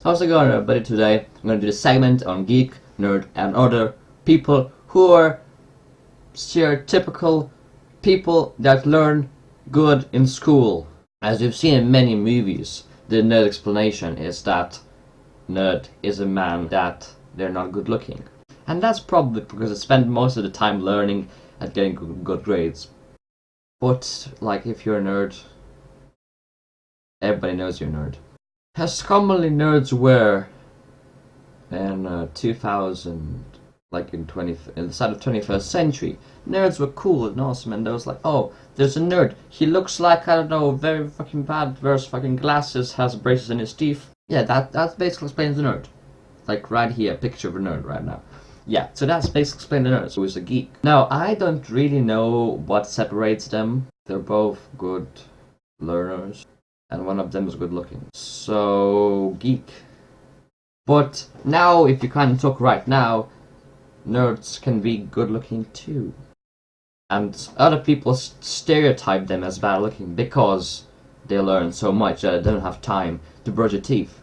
How's it going, everybody? Today I'm going to do a segment on geek, nerd, and other people who are stereotypical people that learn good in school. As you've seen in many movies, the nerd explanation is that nerd is a man that they're not good looking. And that's probably because they spend most of the time learning and getting good grades. But, like, if you're a nerd, everybody knows you're a nerd. As commonly nerds were in 2000, like in the start of 21st century, nerds were cool and awesome, and there was like, oh, there's a nerd. He looks like, I don't know, very fucking bad, wears fucking glasses, has braces in his teeth. Yeah, that basically explains the nerd. Like right here, a picture of a nerd right now. Yeah, so that's basically explains the nerd, so he's a geek. Now, I don't really know what separates them. They're both good learners, and one of them is good looking. So, geek. But now, if you kind of talk right now, nerds can be good looking too. And other people stereotype them as bad looking because they learn so much that they don't have time to brush their teeth.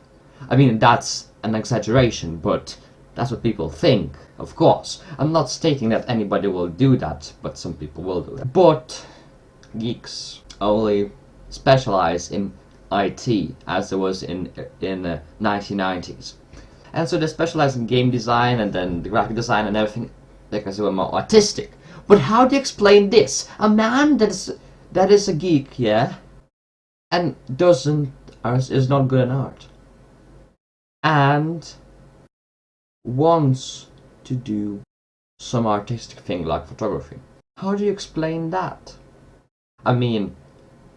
I mean, that's an exaggeration, but that's what people think, of course. I'm not stating that anybody will do that, but some people will do that. But geeks only specialize in IT, as it was in the 1990s. And so they specialize in game design and then the graphic design and everything because they were more artistic. But how do you explain this? A man that is a geek, yeah, and is not good in art, and wants to do some artistic thing like photography. How do you explain that? I mean,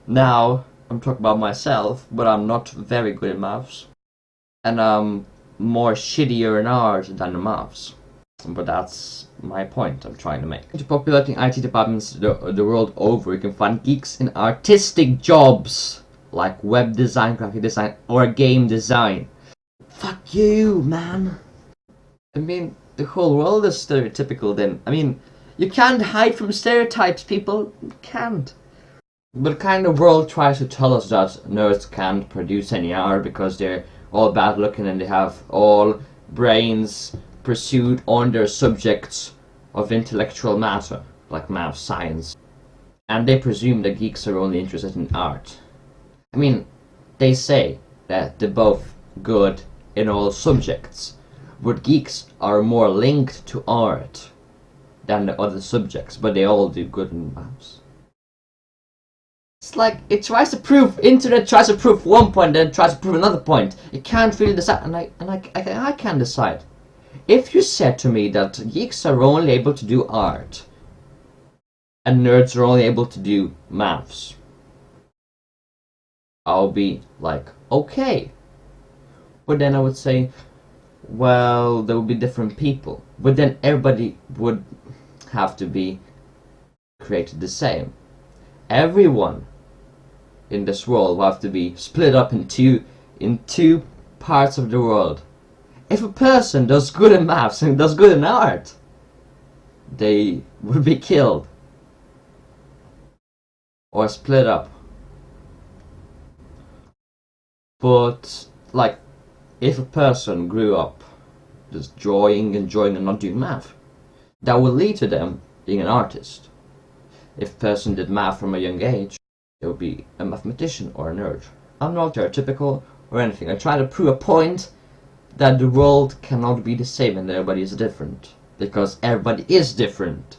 now I'm talking about myself, but I'm not very good at maths, and I'm more shittier in art than in maths. But that's my point I'm trying to make. To populating IT departments the world over, you can find geeks in artistic jobs like web design, graphic design, or game design. Fuck you, man. I mean, the whole world is stereotypical then. I mean, you can't hide from stereotypes, people. You can't. But the kind of world tries to tell us that nerds can't produce any art because they're all bad looking and they have all brains pursued on their subjects of intellectual matter, like math, science. And they presume that geeks are only interested in art. I mean, they say that they're both good in all subjects, but geeks are more linked to art than the other subjects, but they all do good in maths. It's like, it tries to prove, internet tries to prove one point, then tries to prove another point. It can't really decide, and I can't decide. If you said to me that geeks are only able to do art, and nerds are only able to do maths, I'll be like, okay. But then I would say, well, there would be different people. But then everybody would have to be created the same. Everyone in this world will have to be split up in two parts of the world. If a person does good in maths and does good in art, they would be killed or split up. But, like, if a person grew up just enjoying and not doing math, that will lead to them being an artist. If a person did math from a young age, they would be a mathematician or a nerd. I'm not stereotypical or anything. I try to prove a point that the world cannot be the same and everybody is different. Because everybody is different.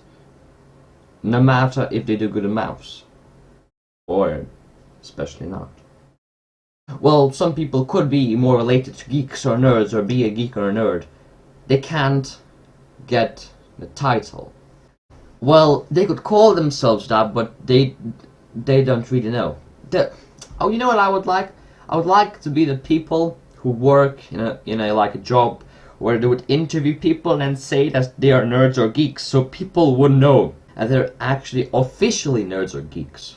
No matter if they do good in maths. Or especially not. Well, some people could be more related to geeks or nerds or be a geek or a nerd. They can't get the title. Well, they could call themselves that, but they don't really know. Oh, you know what I would like? I would like to be the people who work in a like a job where they would interview people and say that they are nerds or geeks, so people would know that they're actually officially nerds or geeks.